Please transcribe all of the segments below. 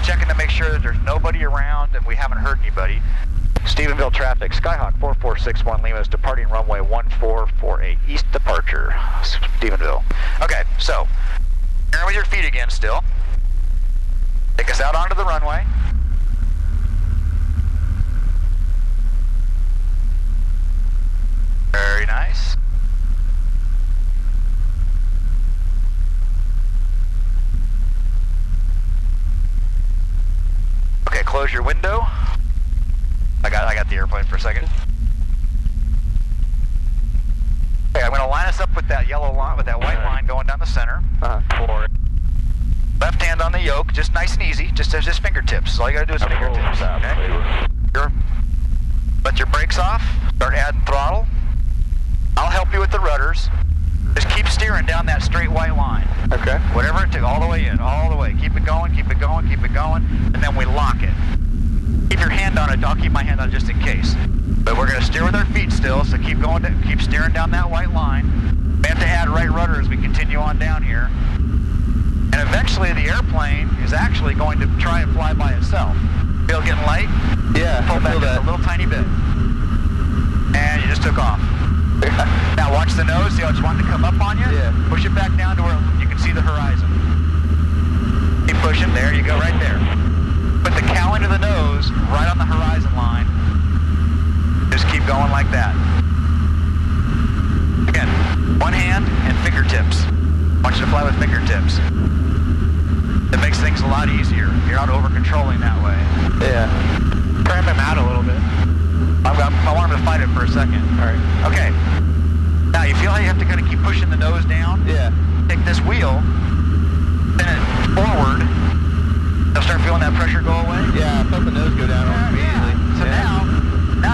checking to make sure that there's nobody around and we haven't hurt anybody. Stephenville traffic, Skyhawk 4461 Lima is departing runway 1448, east departure, Stephenville. Okay, so, turn with your feet again still. Take us out onto the runway. Very nice. Okay, close your window. I got the airplane for a second. Okay, I'm going to line us up with that yellow line, with that white line going down the center. For left hand on the yoke, just nice and easy, just fingertips. All you got to do is fingertips. Okay. Let your brakes off. Start adding throttle. I'll help you with the rudders. Just keep steering down that straight white line. Okay. Whatever it takes, all the way in, all the way. Keep it going, keep it going, keep it going, and then we lock it. Keep your hand on it. I'll keep my hand on it just in case. But we're going to steer with our feet still, so keep going, keep steering down that white line. We have to add right rudder as we continue on down here. And eventually the airplane is actually going to try and fly by itself. Feel it getting light? Yeah, pull back just a little tiny bit. And you just took off. Now watch the nose, see how it's wanting to come up on you? Yeah. Push it back down to where you can see the horizon. Keep pushing, there you go, right there. Put the cow into the nose, right on the horizon line. Just keep going like that. Again, one hand and fingertips. I want you to fly with fingertips. It makes things a lot easier. You're not over-controlling that way. Yeah. Cramp him out a little bit. I want him to fight it for a second. All right. Okay. Now you feel how you have to kind of keep pushing the nose down? Yeah. Take this wheel, spin it forward. You'll start feeling that pressure go away? Yeah, I felt the nose go down immediately. So now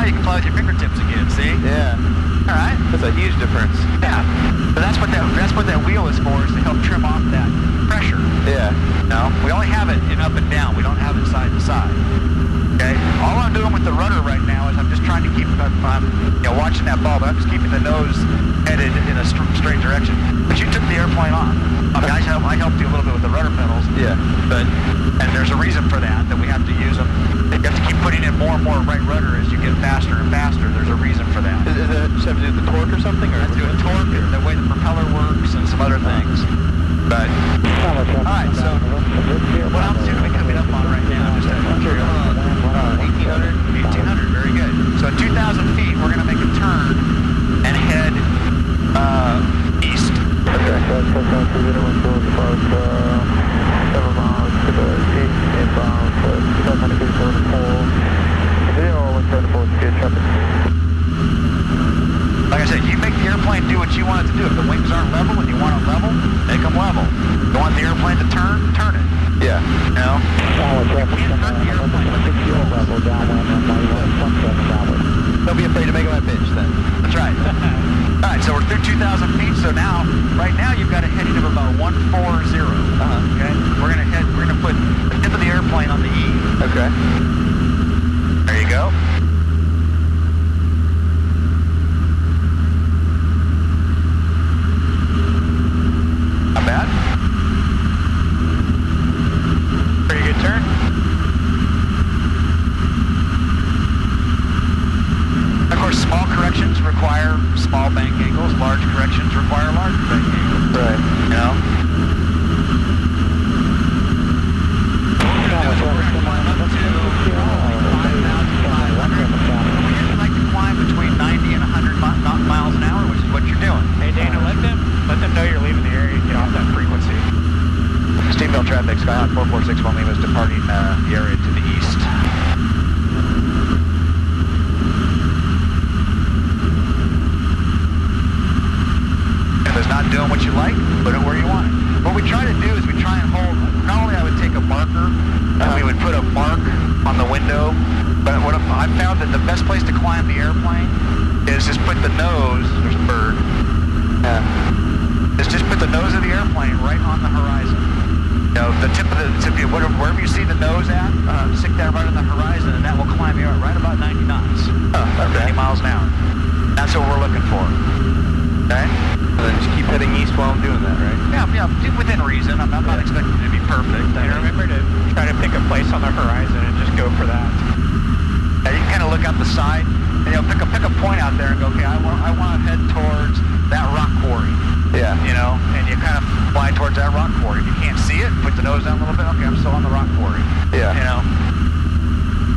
you can fly with your fingertips again, see? Yeah. All right. That's a huge difference. Yeah. But that's what that wheel is for, is to help trim off that pressure. Yeah. No, we only have it in up and down. We don't have it side to side. Okay. All I'm doing with the rudder right now is I'm just trying to keep, watching that ball, but I'm just keeping the nose headed in a straight direction. But you took the airplane off. I mean, I helped you a little bit with the rudder pedals. Yeah. And there's a reason for that we have to use them. You have to keep putting in more and more right rudder as you get faster and faster. There's a reason for that. Does it just have to do with the torque or something? Or has to do with torque, the way the propeller works, and some other things. But, alright, so what altitude are we coming up on right now? Just 1800, very good. So at 2,000 feet, we're going to make a turn and head east. Okay. 7 miles to the east, inbound, 2,000 feet over the pole. 0, 174, good traffic. Like I said, you make the airplane do what you want it to do. If the wings aren't level and you want them level, make them level. You want the airplane to turn it. Yeah. You know? Don't be afraid to make them at pitch then. That's right. Alright, so we're through 2,000 feet, so now, right now you've got a heading of about 140. Okay? We're gonna put the tip of the airplane on the E. Okay. There you go. Not bad. Pretty good turn. Of course, small corrections require small bank angles. Large corrections require large bank angles. Right. You know? We're going to climb up to 5,500. We usually like to climb between 90 and 100 miles an hour, which is what you're doing. Hey, Dana, let them know you're leaving the area and get off that frequency. Stephenville traffic, Skyhawk 4461 Lima is departing the area to the east. If it's not doing what you like, put it where you want it. What we try to do is we try and hold, normally I would take a marker and we would put a mark on the window, but what I found that the best place to climb the airplane is just put the nose, there's a bird, is just put the nose of the airplane right on the horizon. You know, the tip of wherever you see the nose at, stick that right on the horizon and that will climb you right about 90 knots, 90 miles an hour. That's what we're looking for. Okay? And then just keep heading east while I'm doing that, right? Yeah, within within reason. I'm not expecting it to be perfect. And remember to try to pick a place on the horizon and just go for that. Yeah, you can kind of look out the side and pick a point out there and go, okay, I want to head towards that rock quarry. Yeah. And you kind of fly towards that rock quarry. If you can't see it, put the nose down a little bit. Okay, I'm still on the rock quarry. Yeah.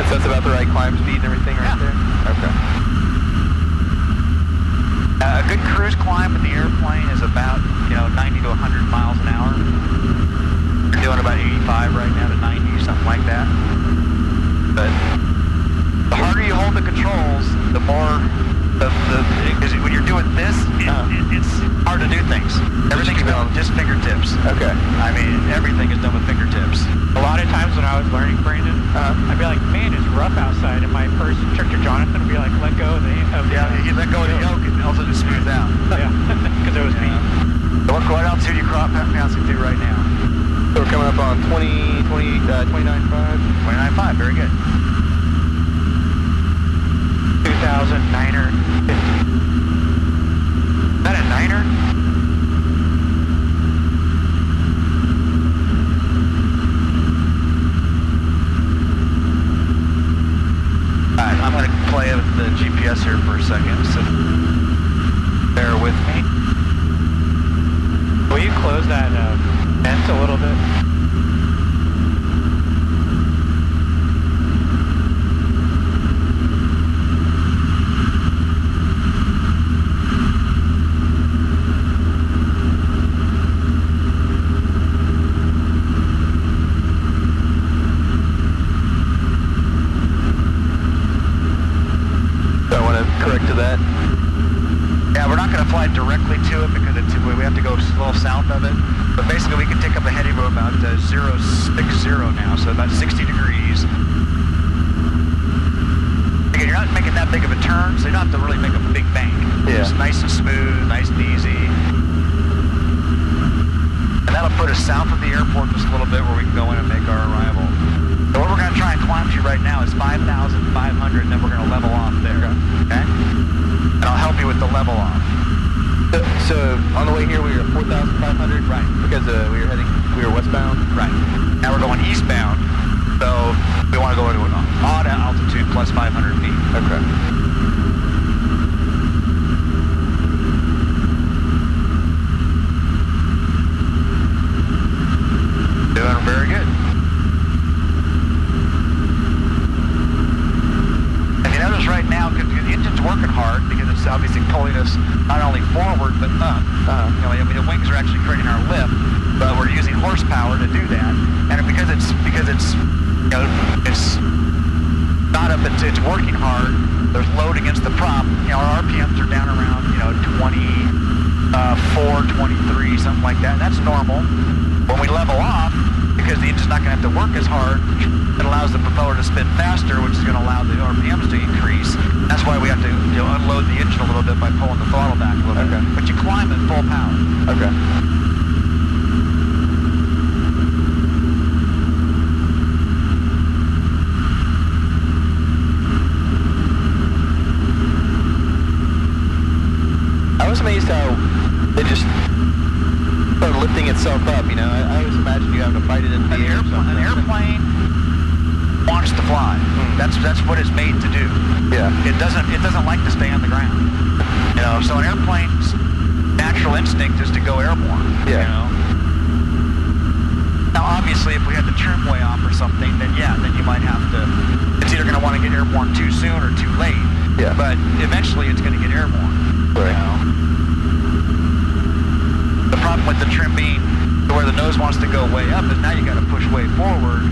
So that's about the right climb speed and everything right there? Okay. A good cruise climb with the airplane is about, 90 to 100 miles an hour. We're doing about 85 right now to 90, something like that. But the harder you hold the controls, the more because when you're doing this, it's hard to do things. Everything's done with just fingertips. Okay. I mean, everything is done with fingertips. A lot of times when I was learning, Brandon, I'd be like, man, it's rough outside, and my first instructor, Jonathan, would be like, let go of the you let go of the yoke, and also just smooth out. Yeah, because it was me. So what altitude you passing through right now? So we're coming up on 29.5. 29.5, very good. 2,009er 50. Is that a niner? Alright, I'm going to play with the GPS here for a second, so bear with me. Will you close that vent a little bit? Directly to it because we have to go a little south of it. But basically we can take up a heading of about 060 now, so about 60 degrees. Again, you're not making that big of a turn, so you don't have to really make a big bank. Yeah. It's nice and smooth, nice and easy. And that'll put us south of the airport just a little bit where we can go in and make our arrival. So what we're going to try and climb to right now is 5,500, and then we're going to level off there. Okay? And I'll help you with the level off. So on the way here we were at 4,500? Right. Because we were westbound? Right. Now we're going eastbound, so we want to go to an odd altitude plus 500 feet. Okay. Doing very good. And you notice right now, because the engine's working hard, because it's obviously pulling us not only forward, but up. The wings are actually creating our lift, but we're using horsepower to do that. And because it's not up, it's working hard. There's load against the prop. Our RPMs are down around 24, 23, something like that. And that's normal. When we level off, because the engine's not going to have to work as hard, it allows the propeller to spin faster, which is going to allow the RPMs to increase. That's why we have to unload the engine a little bit by pulling the throttle back a little bit. But you climb at full power. Okay. I was amazed how it just started lifting itself up, I always imagined you having to fight it into the air. An airplane wants to fly. That's what it's made to do. Yeah. It doesn't like to stay on the ground. So an airplane's natural instinct is to go airborne. Yeah. Now obviously if we had the trim way off or something, then you might have to, it's either going to want to get airborne too soon or too late. Yeah. But eventually it's going to get airborne. Right. The problem with the trim being to where the nose wants to go way up is now you got to push way forward,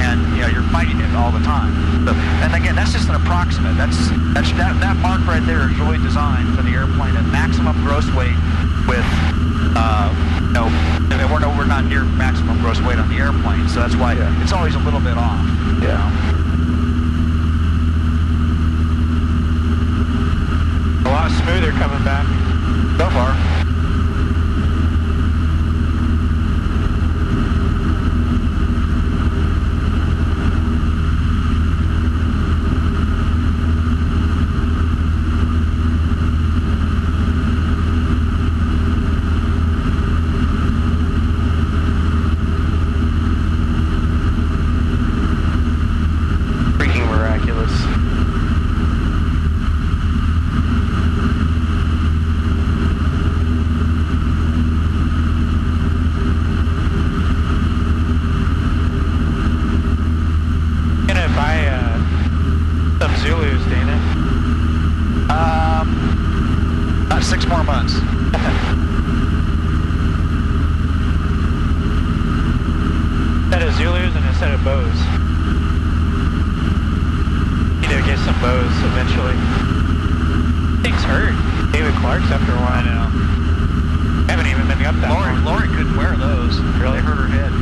and you're fighting it all the time. So, and again, that's just an approximate. That mark right there is really designed for the airplane at maximum gross weight with we're not near maximum gross weight on the airplane, so that's why it's always a little bit off. Yeah. A lot smoother coming back. So far. 6 more months. Set of Zulus and a set of bows. Need to get some bows eventually. Things hurt. David Clark's after a while now. I haven't even been up that long. Lori couldn't wear those. Really hurt her head.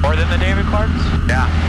More than the David Clarks? Yeah.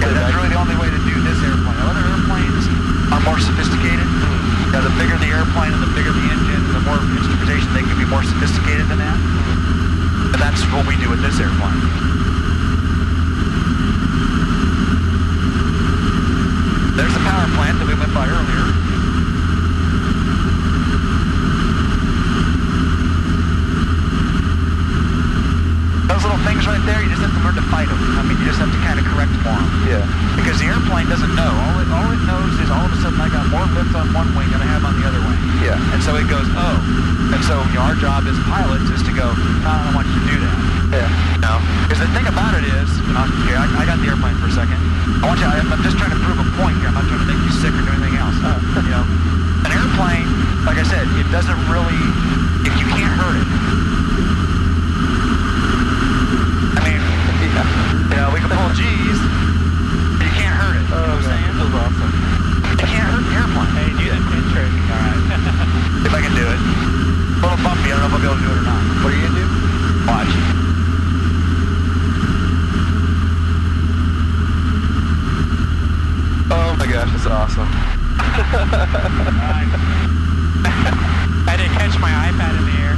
Yeah, that's really the only way to do this airplane. Other airplanes are more sophisticated. Yeah, the bigger the airplane and the bigger the engine, the more instrumentation, they can be more sophisticated than that. But that's what we do with this airplane. There's the power plant that we went by earlier. Those little things right there, you just have to learn to fight them. I mean, you just have to kind of correct for them. Yeah. Because the airplane doesn't know. All it knows is all of a sudden I got more lift on one wing than I have on the other wing. Yeah. And so it goes, oh. And so our job as pilots is to go, I don't want you to do that. Yeah. No. Because the thing about it is, here, I got the airplane for a second. I'm just trying to prove a point here. I'm not trying to make you sick or do anything else. You know, an airplane, like I said, it doesn't really, if you can't hurt it. I mean, you know, we can pull G's, but you can't hurt it. You know what I'm saying? That was awesome. You can't hurt the airplane. Hey, do that pin trick. Alright. If I can do it. A little bumpy, I don't know if I'll be able to do it or not. What are you gonna do? Watch. Oh my gosh, that's awesome. I didn't catch my iPad in the air.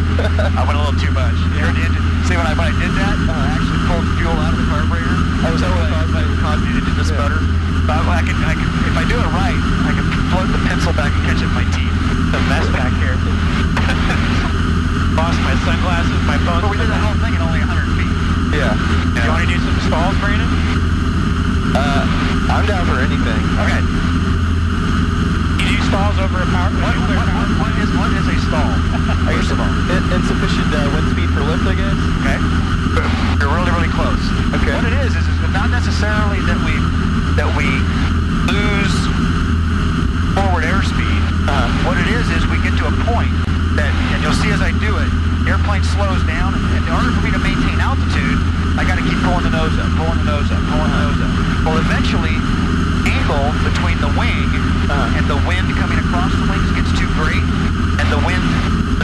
I went a little too much. You heard the engine? See, when I did that, I actually pulled fuel out of the carburetor. Was that what caused me to do this better? But I can, if I do it right, I can float the pencil back and catch it with my teeth. The mess back here. Lost my sunglasses, my phone. But we did that whole thing in only 100 feet. Yeah. Do you want to do some stalls, Brandon? I'm down for anything. Okay. You do stalls over a power? What is a stall? First of all. Insufficient wind speed for lift, I guess. Okay. You're really, really close. Okay. What it is not necessarily that we lose forward airspeed. What it is we get to a point that, and you'll see as I do it, the airplane slows down, and in order for me to maintain altitude, I got to keep pulling the nose up, pulling the nose up, pulling the nose up. Well, eventually, angle between the wing and the wind coming across the wings gets too great, and the wind,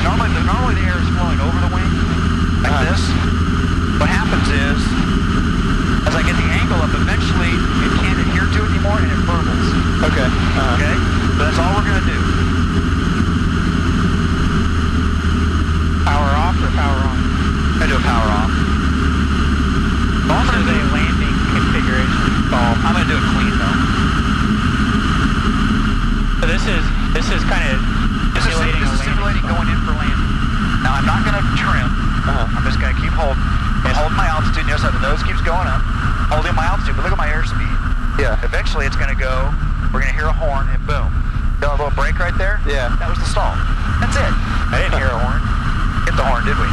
normally the air is flowing over the wing, like this. What happens is, as I get the angle up, eventually it can't adhere to it anymore, and it burbles. Okay. Okay? So that's all we're going to do. Power off or power on? I do a power off. This is a landing configuration stall. I'm going to do it clean though. So this is kind of simulating going in for landing. Now I'm not going to trim. I'm just going to keep holding my altitude. Notice how the nose keeps going up. Holding my altitude, but look at my airspeed. Yeah. Eventually it's going to go, we're going to hear a horn and boom. Feel a little break right there? Yeah. That was the stall. That's it. I didn't hear a horn. Hit the horn, did we?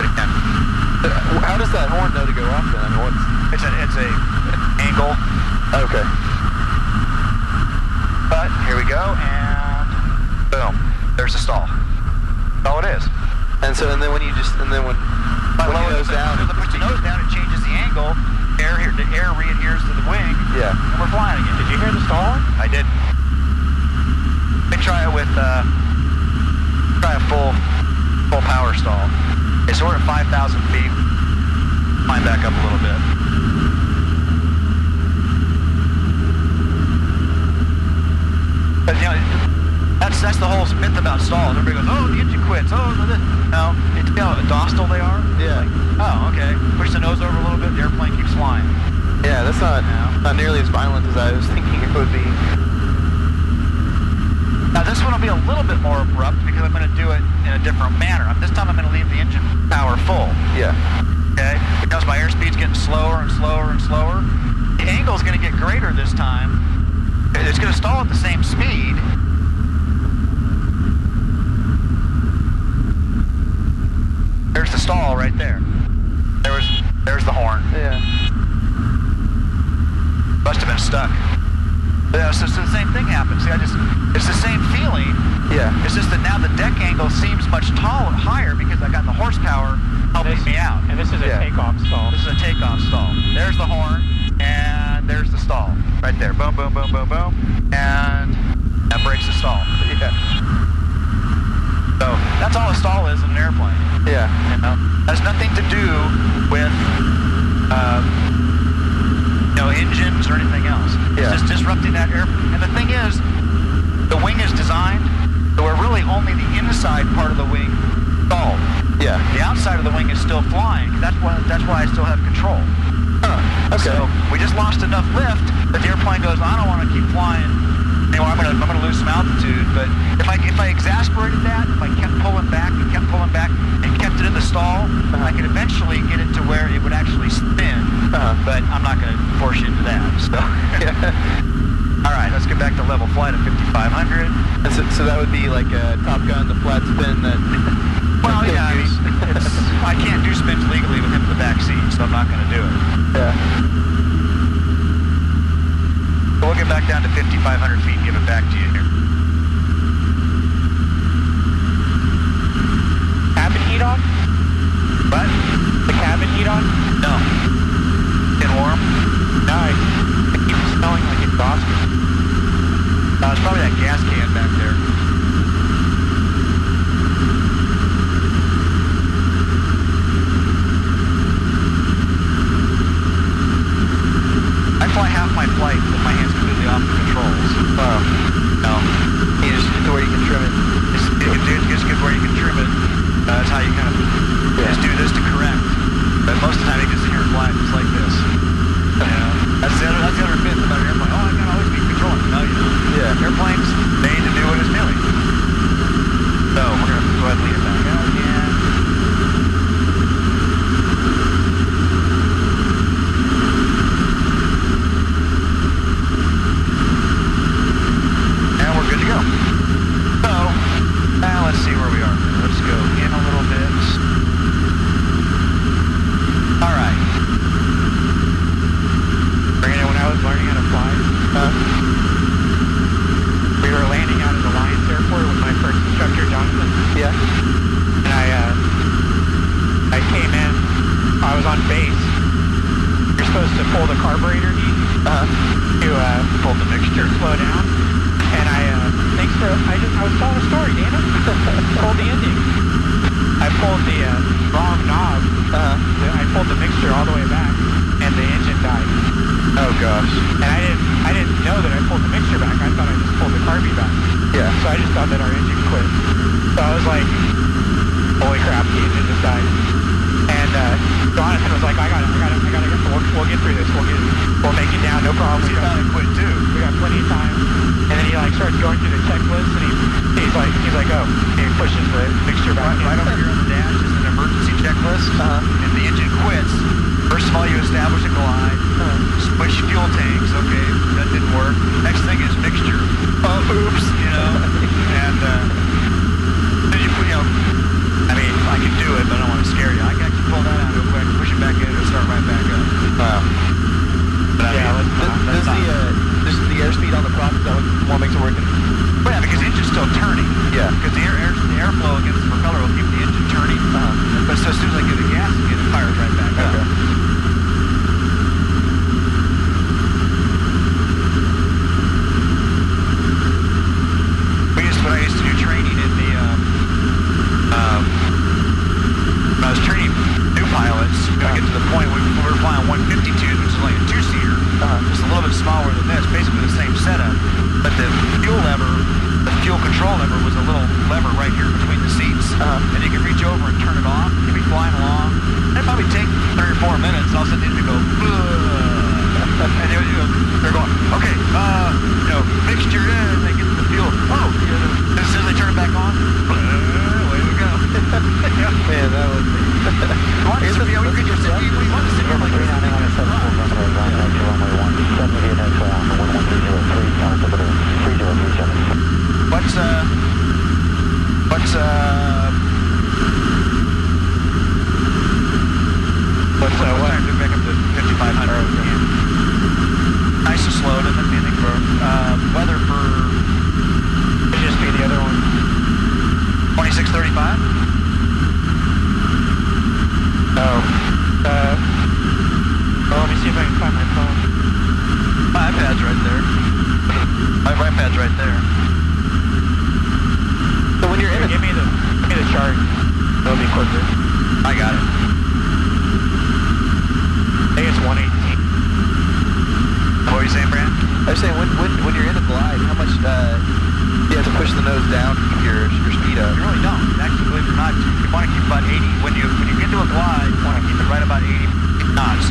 But again, How does that horn know to go off then? I mean, it's a angle. Okay. But here we go, and boom, there's the stall. That's all it is. And then when you nose down, it puts the nose down, it changes the angle. The air re-adheres to the wing. Yeah. And we're flying again. Did you hear the stall? I did. Let me try it with a full power stall. Okay, so we're at 5,000 feet. Climb back up a little bit. But you know, that's the whole myth about stalls. Everybody goes, oh, the engine quits. Oh, no. It's how docile they are. Yeah. Oh, okay. Push the nose over a little bit, the airplane keeps flying. Yeah, that's not nearly as violent as I was thinking it would be. Now this one will be a little bit more abrupt because I'm going to do it in a different manner. This time I'm going to leave the engine power full. Yeah. Okay? Because my airspeed's getting slower and slower and slower. The angle's going to get greater this time. It's going to stall at the same speed. There's the stall right there. There's the horn. Yeah. Must have been stuck. Yeah, so the same thing happens. See, it's the same feeling. Yeah. It's just that now the deck angle seems much higher because I got the horsepower helping me out. And this is a takeoff stall. This is a takeoff stall. There's the horn, and there's the stall. Right there. Boom, boom, boom, boom, boom. And that breaks the stall. Yeah. So that's all a stall is in an airplane. Yeah. You know? Has nothing to do with engines or anything else. Yeah. It's just disrupting that air. And the thing is, the wing is side of the wing is still flying. That's why I still have control. Okay. So we just lost enough lift that the airplane goes, I don't want to keep flying anymore. I'm gonna lose some altitude. But if I exasperated that, if I kept pulling back and kept it in the stall, I could eventually get it to where it would actually spin. But I'm not going to force you into that. So. All right, let's get back to level flight at 5,500. So that would be like a Top Gun, the flat spin that... Well, yeah, I can't do spins legally with him in the back seat, so I'm not going to do it. Yeah. So we'll get back down to 5,500 feet and give it back to you here. Cabin heat on? What? The cabin heat on? No. Getting warm? No, I keep smelling like exhaust. It's probably that gas can back there. I fly half my flight with my hands completely off the controls. Wow. No. You just get to where you can trim it. Just get where you can trim it. That's how you kind of just do this to correct. But most of the time you just hear it fly just like this. You know? That's the other myth about an airplane. Oh, I gotta always be controlling. No, you don't. Yeah. Airplanes, they need to do what it's doing. So we're gonna go ahead and lead it back out again. And we're good to go. So now let's see where we are. Let's go in a little bit. All right. When I was learning how to fly, we were landing out at Alliance Airport with my first instructor, Jonathan. Yeah. And I came in, I was on base. You're supposed to pull the carburetor heat to pull the mixture, slow down. And I was telling a story, Dana. Pulled the ending. I pulled the wrong knob. I pulled the mixture all the way back, and the engine died. Oh gosh. And I didn't know that I pulled the mixture back. I thought I just pulled the carby back. Yeah. So I just thought that our engine quit. So I was like, holy crap, the engine just died. And Jonathan was like, I gotta, we'll get through this. We'll make it down, no problem. You thought it quit too. We got plenty of time. And then he like starts going through the checklist, and he's like, oh, and he pushes the mixture back in. Right over here on the dash is an emergency checklist. If the engine quits, first of all you establish a glide, switch fuel tanks. Okay, that didn't work. Next thing is mixture. Oops, you know. And then I mean, I can do it, but I don't want to scare you. I can actually pull that out real quick, push it back in, and start right back up. Wow. But Does the airspeed on the prop, is that what makes it working? Well, yeah, because the engine's still turning. Yeah. Because the airflow against the propeller will keep the engine turning. But so as soon as I get the gas, it fires right back up. Okay. When I used to do training in the, when I was training new pilots, we got to get to the point where we were flying 152s, which is like a two-seater, just a little bit smaller than this, basically the same setup, but the fuel control lever was a little lever right here between the seats, and you can reach over and turn it off. You'd be flying along. It'd probably take 3 or 4 minutes, and all of a sudden you'd go, and they're going, okay, mixture in, and they get to the fuel. Oh, and as soon as they turn it back on, away we go. Man, that was... We could just sit here like this. What's back up to 5,500 again. Nice and slow, doesn't have anything for weather for. It'd just be the other one. 2635. Let me see if I can find my phone. My iPad's right there. My iPad's right there. So when you're in give me the chart. It'll be quicker. I got it. I think it's 118. What were you saying, Brand? I was saying, when you're in a glide, how much you have to push the nose down to keep your speed up? You really don't. Actually, believe it or not, you want to keep about 80. When you get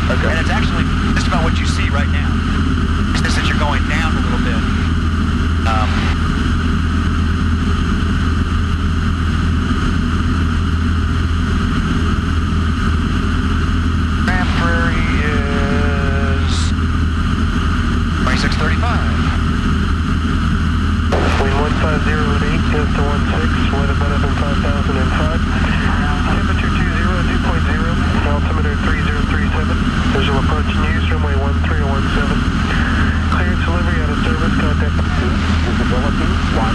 Okay. And it's actually just about what you see right now. It's just that you're going down a little bit. Grand Prairie is 2635. Wind 150 at 8, gust to 16, weather better than 5005. Temperature 202.0, altimeter 3037. Visual approaching use, runway 1317. Clearance delivery out of service, contact. Visibility 10.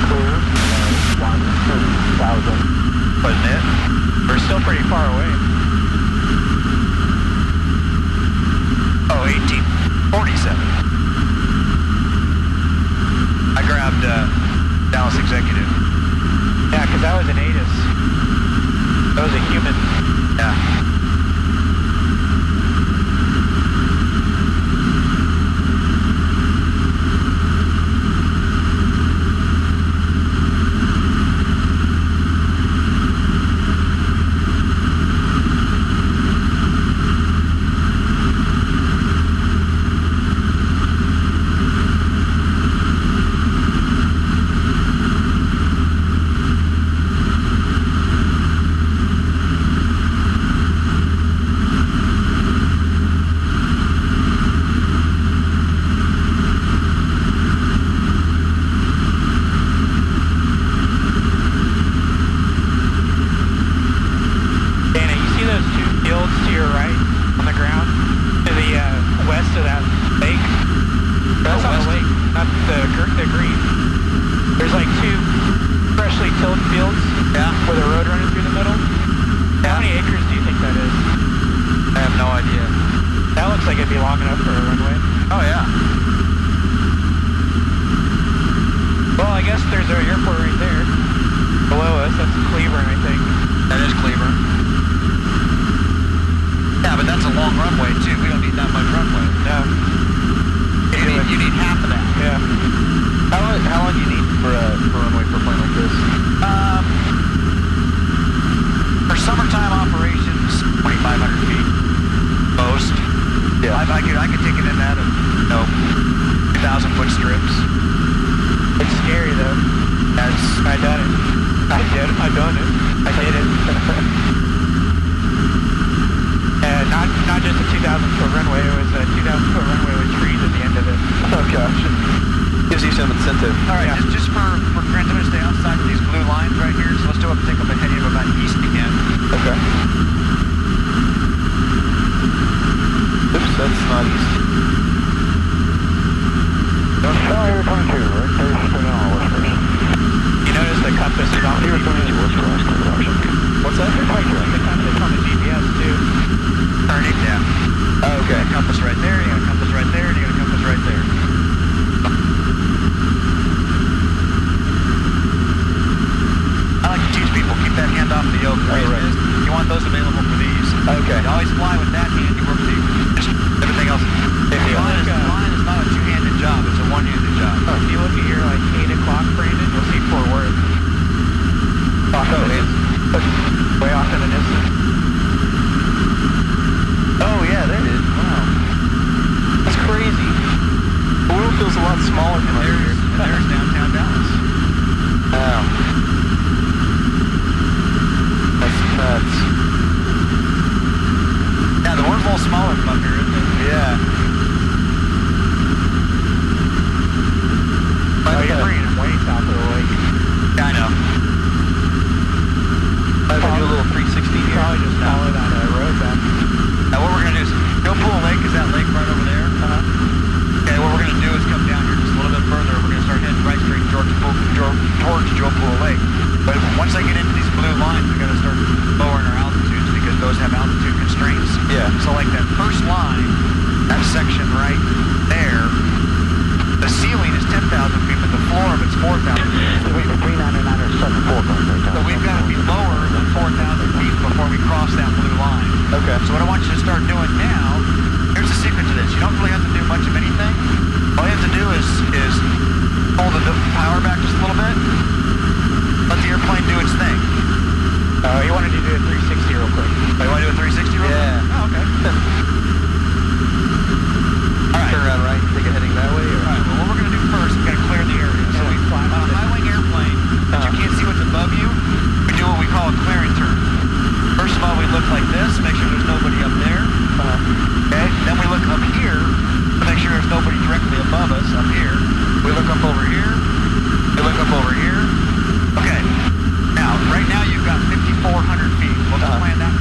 Clear. 12,000. Wasn't it? We're still pretty far away. Oh, 1847. I grabbed Dallas Executive. Yeah, because that was an ATIS. That was a human. Yeah.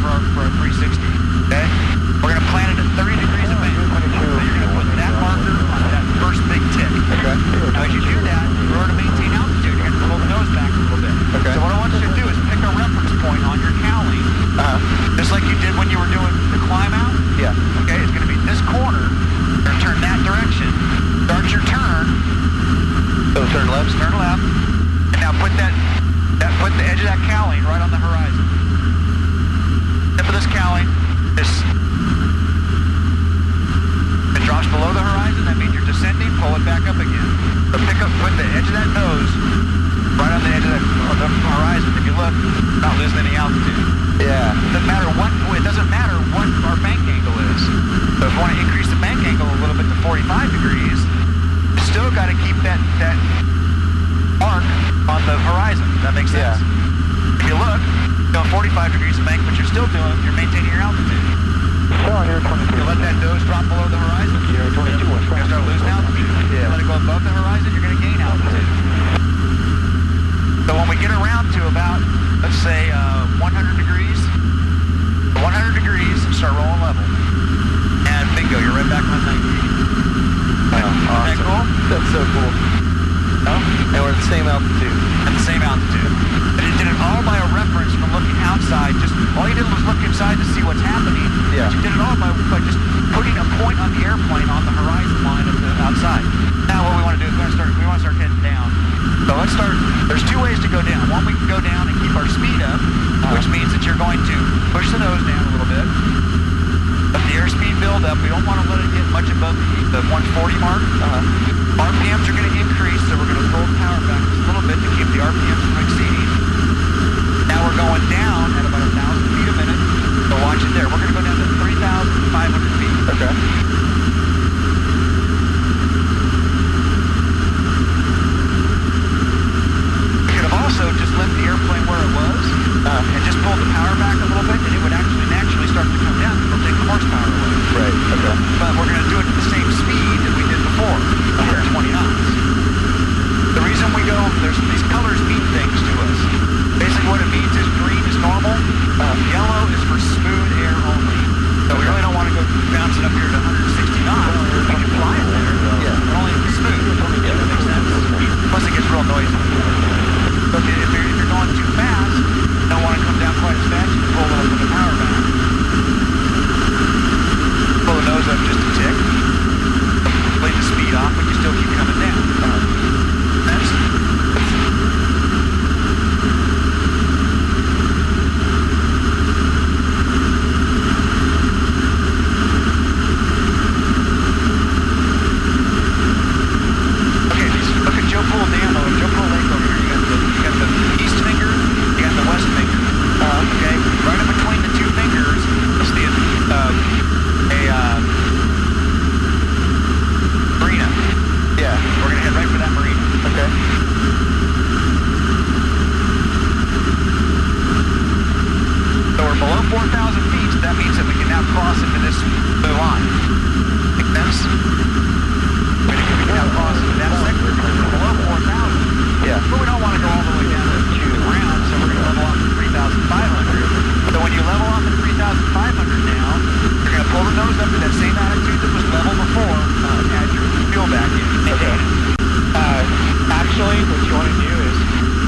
for our 360. Okay? We're going to plant it at 30 degrees of bank. So you're going to put that marker on that first big tick. Okay. Now as you do that, in order to maintain altitude, you're going to pull the nose back a little bit. Okay. So what I want you to do is pick a reference point on your cowling, just like you did when you were doing the climb out. Yeah. Okay, it's going to be this corner. You're going to turn that direction. Start your turn. So turn left. Turn left. And now put put the edge of that cowling right on the horizon. Tip of this cowling is it drops below the horizon. That means you're descending. Pull it back up again. So put the edge of that nose right on the edge of the horizon. If you look, not losing any altitude. Yeah. It doesn't matter what our bank angle is. So if you want to increase the bank angle a little bit to 45 degrees, you still got to keep that arc on the horizon. That makes sense? Yeah. If you look, you're doing 45 degrees of bank, but you're maintaining your altitude. So here, 22. You let that nose drop below the horizon. Here, 22. You're going to start losing altitude. Yeah. You let it go above the horizon, you're going to gain altitude. So when we get around to about, let's say, 100 degrees, start rolling level. And bingo, you're right back on 90. Wow, awesome. Isn't that cool? That's so cool. No? And we're at the same altitude. At the same altitude. But it did it all by a reference from looking outside. Just all you did was look inside to see what's happening. Yeah. But you did it all by just putting a point on the airplane on the horizon line of the outside. Now what we want to do is we want to start heading down. So let's start. There's two ways to go down. One, we can go down and keep our speed up, which means that you're going to push the nose down a little bit. Let the airspeed build up. We don't want to let it get much above the 140 mark. RPMs are going to increase, so we're going to pull the power back just a little bit to keep the RPMs from exceeding. Now we're going down at about 1,000 feet a minute. So watch it there. We're going to go down to 3,500 feet. Okay. We could have also just left the airplane where it was and just pulled the power back a little bit, and it would actually naturally start to come down because it'll take the horsepower away. Right. Okay. But we're going to do it at the same speed that we did before, 120 knots. The reason we go, these colors mean things to us. Basically what it means is green is normal, yellow is for smooth air only. So we really don't want to go bouncing up here to 160 knots. We can fly it there, but only if it's smooth. Yeah, that makes sense. Plus it gets real noisy. So if you're going too fast, you don't want to come down quite as fast, you can pull a little bit of the power back. Pull the nose up just a tick. Play the speed off, but you still keep coming down. Next. Okay, look at Joe Pool Dam over Joe Pool Lake over here. You got the east finger, you got the west finger. Okay, right in between the two fingers, you'll see marina. Yeah. We're gonna head right for that marina. Okay. So we're below 4,000 feet, so that means that we can now cross into this blue line. Make sense? We can now cross into that sector because we're below 4,000. Yeah. But we don't want to go all the way down to the ground, so we're going to level off at 3,500. So when you level off at 3,500 now, you're going to pull the nose up to that same attitude that was level before, add your fuel back in. Okay. Actually, what you want to do is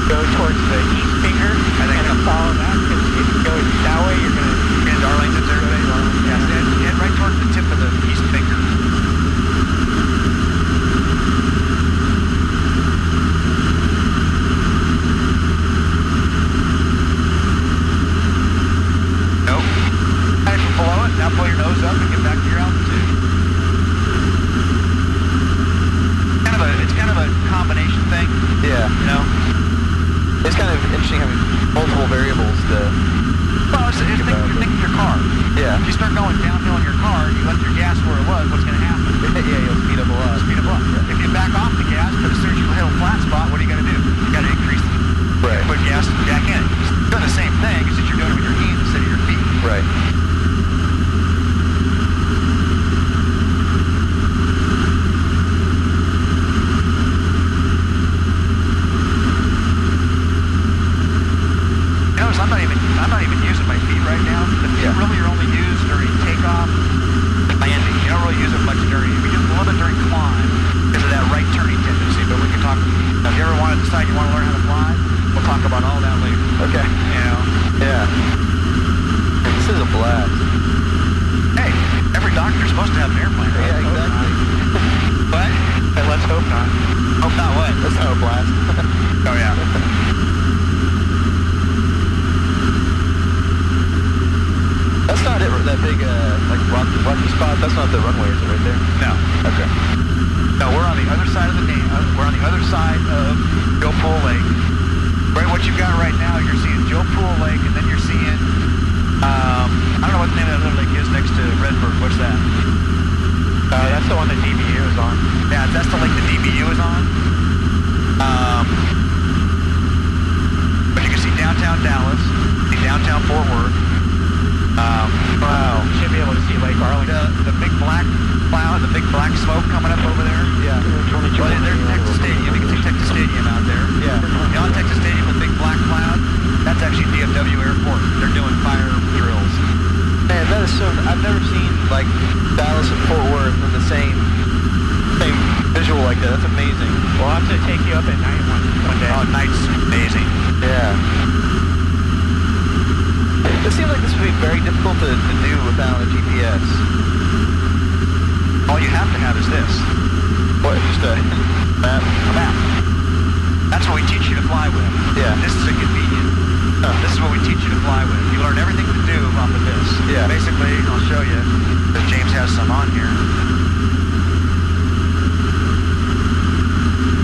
go towards the east finger and then follow that, because if you go that way, you're going to... And Darlington's everybody? Yeah, head right towards the tip of the east finger. Nope. Head below it, now pull your nose up and get back to your altitude. It's kind of a combination thing. Yeah. You know? It's kind of interesting having multiple variables to... Well, think of your car. Yeah. If you start going downhill in your car, you left your gas where it was, what's going to happen? Yeah, you'll speed up a lot. Speed up a lot. Yeah. If you back off the gas, but as soon as you hit a flat spot, what are you going to do? You got to increase it. Right. Put gas back in it. You're doing the same thing, it's just you're doing it with your hands instead of your feet. Right. Notice I'm not even using my feet right now. The really are only used during takeoff and landing. You don't really use it much during, we use it a little bit during climb because of that right turning tendency, but we can talk, if you ever want to decide you want to learn how to fly, we'll talk about all that later. Okay. You know? Yeah. This is a blast. Hey, every doctor's supposed to have an airplane, right? Yeah, exactly. But, Let's hope not. hope not what? That's not a blast. Oh yeah. That's not it, that big, like, rocky spot. That's not the runway, is it, right there? No. Okay. No, we're on the other side of the dam. We're on the other side of Joe Pool Lake. Right, what you've got right now, you're seeing Joe Pool Lake, and then you're seeing, I don't know what the name of that other lake is next to Redbird. What's that? That's the one that DBU is on. Yeah, that's the lake the DBU is on. But you can see downtown Dallas, see downtown Fort Worth. Wow. You should be able to see Lake Arlington. The big black cloud, the big black smoke coming up over there. Yeah. Well, there's Texas Stadium. You can see Texas Stadium out there. Yeah. On Texas Stadium, the big black cloud, that's actually DFW Airport. They're doing fire drills. Man, that is so, I've never seen, like, Dallas and Fort Worth in the same visual like that. That's amazing. We'll have to take you up at night one day. Oh, night's amazing. Yeah. It seems like this would be very difficult to do without a GPS. All you have to have is this. What, just a map? A map. That's what we teach you to fly with. Yeah. This is a convenient. This is what we teach you to fly with. You learn everything to do off of this. Yeah. Basically, I'll show you, because James has some on here.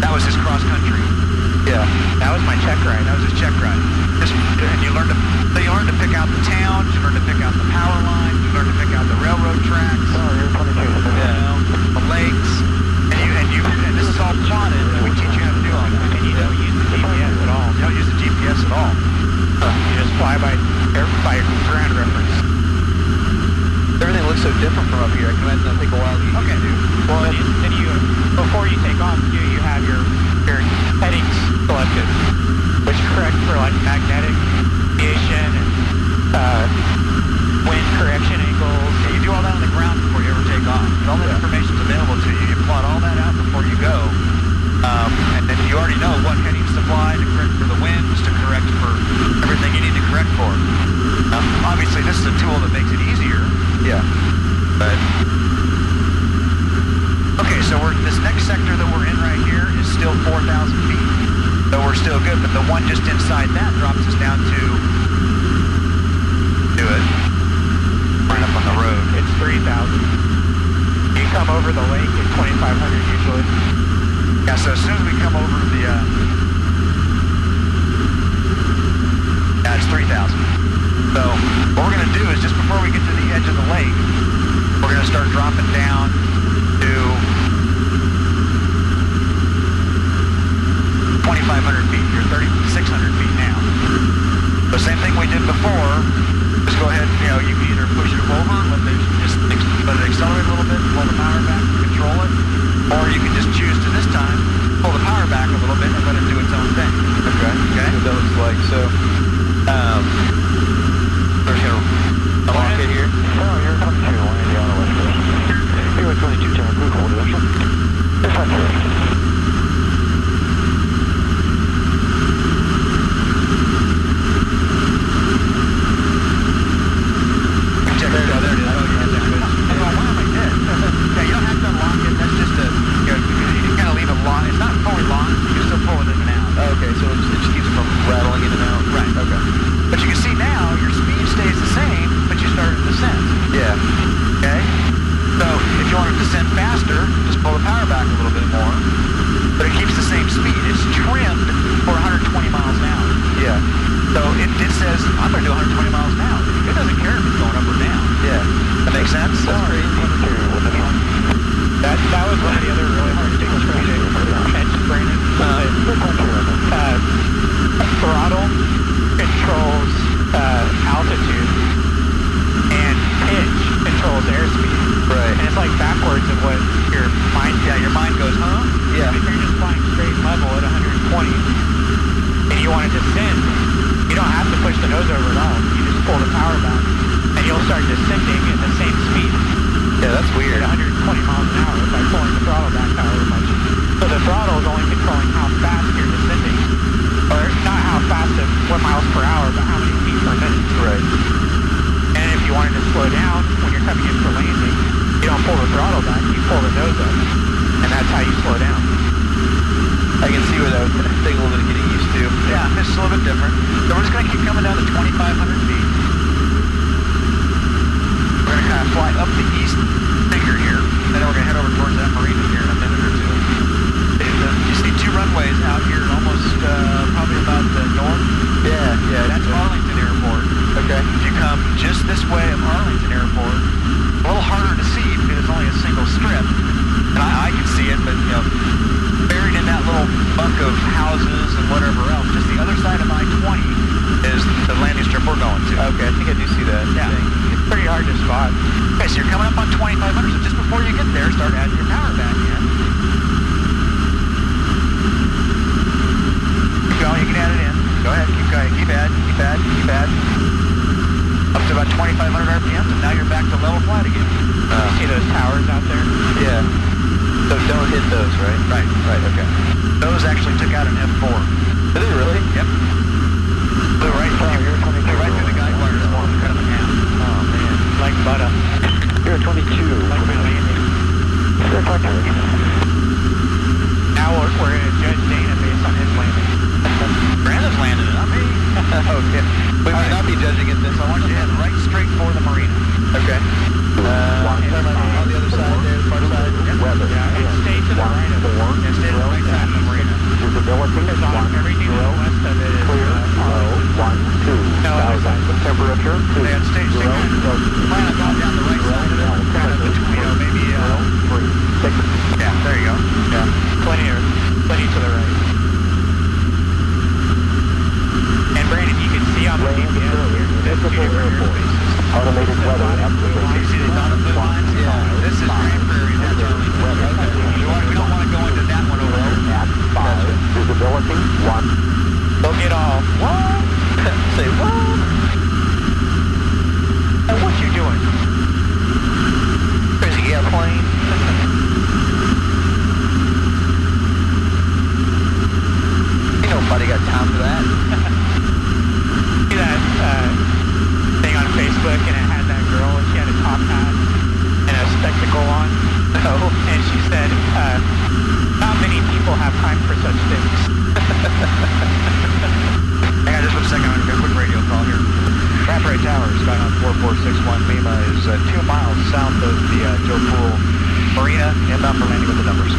That was his cross country. Yeah. That was my check ride. That was his check ride. And you learn to pick out the towns, you learn to pick out the power lines, you learn to pick out the railroad tracks. The lakes, and this is all plotted, and we teach you how to do all that. And you don't use the GPS at all. You don't use the GPS at all. You just fly by ground reference. Everything looks so different from up here. I can imagine that'll take a while to get Okay. used to. Well, then you before you take off, you have your headings selected, which correct for like magnetic deviation and wind correction angles. Yeah, you do all that on the ground before you ever take off. All that information's available to you. You plot all that out before you go. And then you already know what headings to fly to correct for the winds, to correct for everything you need to correct for. Obviously, this is a tool that makes it easier. Yeah. But okay, so this next sector that we're in right here is still 4,000 feet. So we're still good, but the one just inside that drops us down to it. Right up on the road. It's 3,000. You come over the lake at 2,500 usually. Yeah, so as soon as we come over to the yeah, it's 3,000. So what we're gonna do is just before we get to the edge of the lake, we're gonna start dropping down to 2,500 feet. You're 3,600 feet now. The same thing we did before. Just go ahead, you can either push it over, let it accelerate a little bit, pull the power back, control it, or you can just choose to this time pull the power back a little bit and let it do its own thing. Okay. Okay. What that looks like. So, we're just gonna unlock it here. Oh, you're coming to 180 on the west coast. Anyway, 22 10 crew hold it. It's not true. There it is. Oh, yeah, why am I dead? Yeah, you don't have to unlock it. That's just you kind of leave it locked. It's not fully locked. You can still pull it in and out. Okay, so it just keeps it from rattling in and out. Right. Okay. But you can see now your speed stays the same, but you start to descend. Yeah. Okay? So if you want to descend faster, just pull the power back a little bit more. But it keeps the same speed. It's trimmed for 120 miles an hour. Yeah. So it says, I'm going to do 120 miles an hour. It doesn't care if it's going up or down. Yeah. That makes sense? That's crazy. That was one of the other really hard things for me to catch, Brandon. Throttle controls altitude, and pitch controls airspeed. Right. And it's like backwards of what your mind. Yeah, your mind goes, huh? Yeah. If you're just flying straight level at 120, and you want to descend, you don't have to push the nose over at all. You just pull 4 miles per hour, but how many feet per minute? Right. And if you wanted to slow down when you're coming in for landing, you don't pull the throttle back, you pull the nose up, and that's how you slow down. I can see where that would take a little bit of getting used to. Yeah, it's just a little bit different. So we're just going to keep coming down to 2,500 feet. We're going to kind of fly up the east finger here, and then we're going to head over towards that marina here in a minute or two. You see two runways out here, almost probably about the north. Yeah. That's Arlington Airport. Okay. If you come just this way of Arlington Airport, a little harder to see because it's only a single strip. And I can see it, but you know, buried in that little bunk of houses and whatever else, just the other side of I-20 is the landing strip we're going to. Okay, I think I do see that. Yeah. It's pretty hard to spot. Okay, so you're coming up on 2,500, so just before you get there, start adding your power back in. Keep going, you can add it in. Go ahead, keep going, keep adding. Up to about 2,500 RPMs, and now you're back to level flight again. See those towers out there? Yeah. So don't hit those, right? Right, okay. Those actually took out an F4. Did they really? Yep. Flew right through the guide wires, cut them in half. Oh, man. Like butter. You're 22. Like my landing. Now we're going to judge Dana based on his landing. Brandon's landed it, not me. Okay. We may not be judging it this. So I want you to head right straight for the marina. Okay. On the other side there, the far side. Weather. Yeah, and stay to the right of it. And stay to the right side of the marina. Visibility Because on everything to the west of it is clear. Low. 1, 2. No, other side. Temperature 2. And stay plan on going down the right side of it. Kind of between, you know, maybe, 3, 6. yeah, there you go. Yeah. Plenty to the right. And Brandon, you can see on the GPS here, there's two different airspaces. Automated weather You observation. see the dotted blue lines? Yeah. This is Grand Prairie, that's Arlington. We don't want to go into that one over there. At 5. Visibility 1. They'll get all, what? Say what? Hey, what you doing? Crazy airplane. Ain't nobody got time for that. See that thing on Facebook, and it had that girl, and she had a top hat and a spectacle on. No. And she said, not many people have time for such things. Hang on just a second, I'm going to get a quick radio call here. Prairie Tower, Skyhawk 4461 Lima is 2 miles south of the Joe Pool Marina, inbound for landing with the numbers.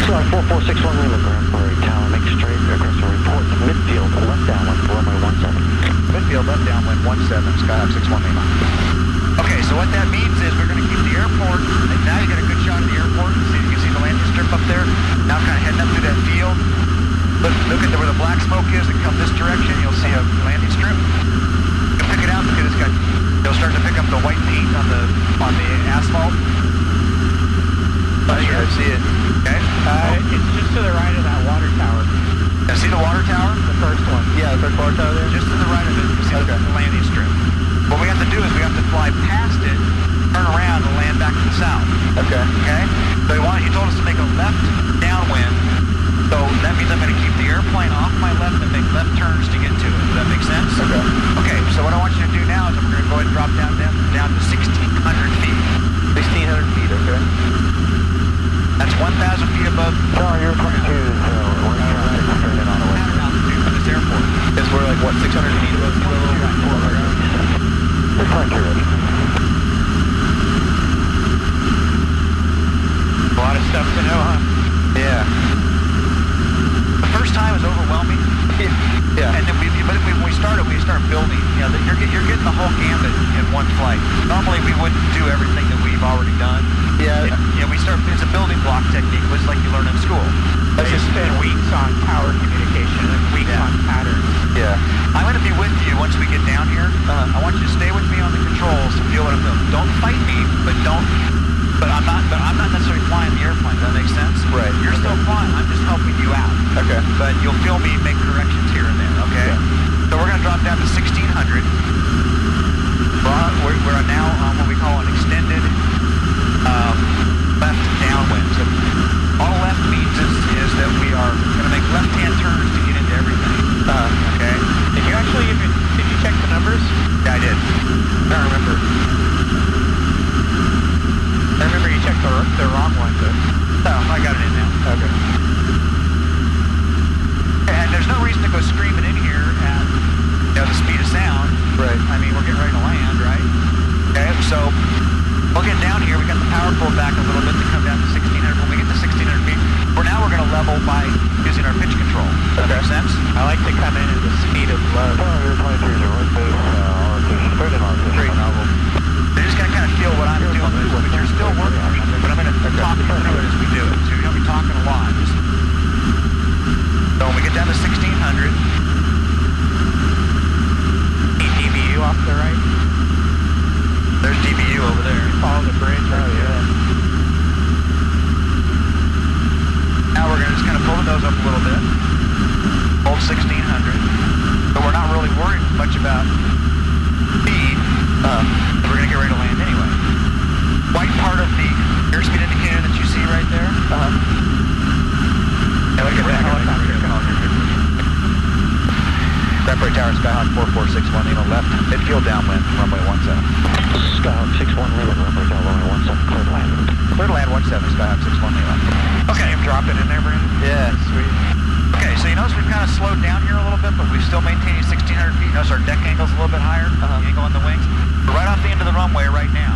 Skyhawk 4461 Lima, Grand Prairie Tower, make straight across the report. Midfield, left downwind, runway 17. Midfield left downwind 17, Skyhawk 61 Lima. Okay, so what that means is we're going to keep the airport, and now you get a good shot of the airport. You can see the landing strip up there. Now kind of heading up through that field. Look at where the black smoke is, and come this direction, you'll see a landing strip. You can pick it out because it'll start to pick up the white paint on the asphalt. Oh, yeah, I see it. Okay. It's just to the right of that water tower. Now see the water tower? The first one. Yeah, the third water tower there? Just to the right of it, you see the landing strip. What we have to do is we have to fly past it, turn around, and land back to the south. Okay. Okay? So he told us to make a left downwind. So that means I'm going to keep the airplane off my left and make left turns to get to it. Does that make sense? Okay. Okay, so what I want you to do now is we're going to go ahead and drop down to 1,600 feet. 1,600 feet, okay. That's 1,000 feet above Tower, you're 22, so we're turning in on the way. pattern altitude for this airport. Because we're like, what, 600 feet above sea level? It's like you're ready. A lot of stuff to know, huh? Yeah. The first time was overwhelming. Yeah. And then when we start building. You know, you're getting the whole gambit in one flight. Normally we wouldn't do everything that we've already done. Yeah. It's a building block technique, which is like you learn in school. They spend weeks on power communication and weeks on patterns. Yeah. I'm going to be with you once we get down here. I want you to stay with me on the controls to feel what I'm doing. Don't fight me, but I'm not necessarily flying the airplane. Does that make sense? Right. You're still flying. I'm just helping you out. Okay. But you'll feel me make corrections here and there. Okay. Yeah. So we're going to drop down to 1,600. We're now on what we call an extended left down. downwind. So all left means is that we are going to make left-hand turns to get into everything. Okay? Did you check the numbers? Yeah, I did. I don't remember. I remember you checked the wrong one, but... No, I got it in now. Okay. And there's no reason to go screaming in here at, the speed of sound. Right. I mean, we're getting ready to land, right? Okay, so we'll get down here. We got the power pulled back a little bit to come down to 1600. When we get to 1600 feet, we're going to level by using our pitch control. Does that make sense? I like to come in at the speed of love. You're 23 right base, R2, straight in R2. Great. They're just going to kind of feel what I'm doing, but you're still working on it. But I'm going to talk you through it as we do it. So you're going to be talking a lot. So when we get down to 1600, DBU off to the right. there's DBU over there. Follow the bridge. Oh, yeah. Now we're going to just kind of pull the nose up a little bit. Hold 1600. But we're not really worried much about speed. We're going to get ready to land anyway. White part of the airspeed indicator that you see right there. Now look at that helicopter. Prairie Tower, Skyhawk 4461, Lima left, midfield downwind, runway 17. Skyhawk 61 Lima, runway down, runway 17, clear to land. Clear to land 17, Skyhawk 61 Lima. Okay, I'm dropping in there, Brandon. Yeah, sweet. Okay, so you notice we've kind of slowed down here a little bit, but we're still maintaining 1600 feet. Notice our deck angle's a little bit higher, the angle on the wings. We're right off the end of the runway right now.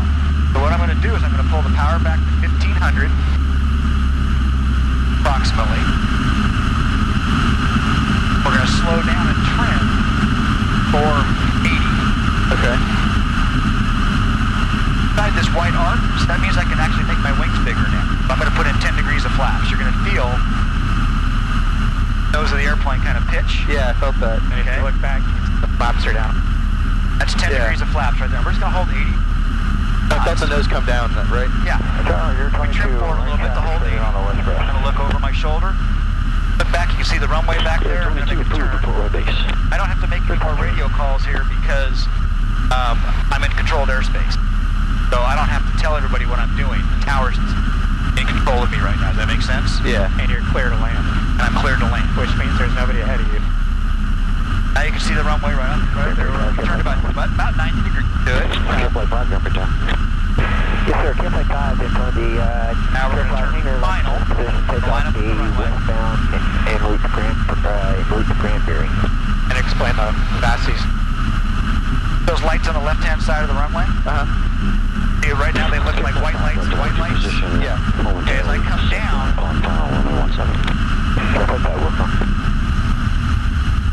So what I'm going to do is I'm going to pull the power back to 1500, approximately. We're going to slow down and trim for 80. Okay. Inside this white arc, so that means I can actually make my wings bigger now. I'm going to put in 10 degrees of flaps. You're going to feel nose of the airplane kind of pitch. Yeah, I felt that. And if you look back, the flaps are down. That's 10 degrees of flaps right there. We're just going to hold 80. I felt the nose come down, right? Yeah. You're We 22 trim forward a little bit to hold 80. on the west I'm going to look over my shoulder. Look back, you can see the runway back there. I'm going to make a turn. I don't have to make any more radio calls here because I'm in controlled airspace. So I don't have to tell everybody what I'm doing. The tower's in control of me right now. Does that make sense? Yeah. And you're clear to land. And I'm cleared to land. Which means there's nobody ahead of you. Now you can see the runway right there. We turned about 90 degrees. Good. Flight 5, number 10. Yes, sir. K-Flight 5 into the Now we're going to turn final. Line up the runway. Westbound en route to Cranberry. And explain the Bassies. Those lights on the left-hand side of the runway? See, right now they look like white lights. White lights? Yeah. Okay, as I come down,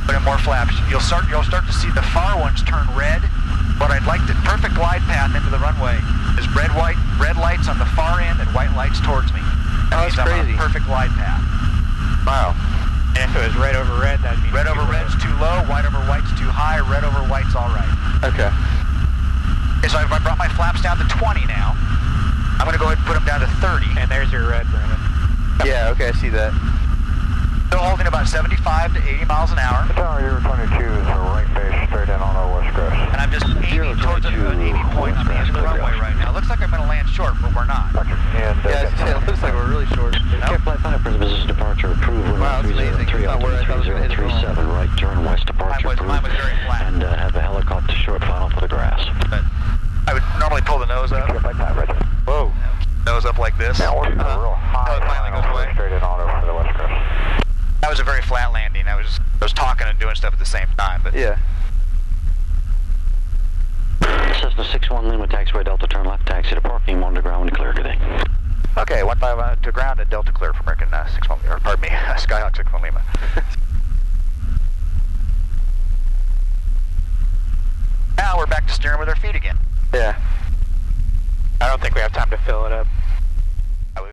put in more flaps. You'll start to see the far ones turn red. What I'd like the perfect glide path into the runway is red lights on the far end and white lights towards me. That means that's crazy. I'm on a perfect glide path. Wow. And if it was red over red, that'd mean Red over red's too low, white over white's too high, red over white's all right. Okay. Okay, so if I brought my flaps down to 20 now, I'm going to go ahead and put them down to 30. And there's your red, Brandon. Yeah, okay, I see that. Still holding about 75 to 80 miles an hour. Tower, you're 22 is a right base straight in on our west crest. And I'm just aiming towards an aiming point on the end of the runway right now. It looks like I'm going to land short, but we're not. And, Yeah, it looks like we're really short. Nope. Flight 5, present position departure approved. Wow, that's amazing. It's not where I thought it was going to hit at all. 3037, right turn west departure approved. Mine was very flat. And have a helicopter short final for the grass. But I would normally pull the nose up. Flight 5, right there. Whoa. Nose up like this. Now we're real high. Oh, it finally goes away. Straight in on over to the west crest. That was a very flat landing. I was talking and doing stuff at the same time, but Yeah. Cessna 61 Lima, taxiway Delta, turn left, taxi to parking, 1 to ground, clear, good day. okay, 15 to ground at Delta clear for American 61, or pardon me, Skyhawk 61 Lima. Now we're back to steering with our feet again. Yeah. I don't think we have time to fill it up.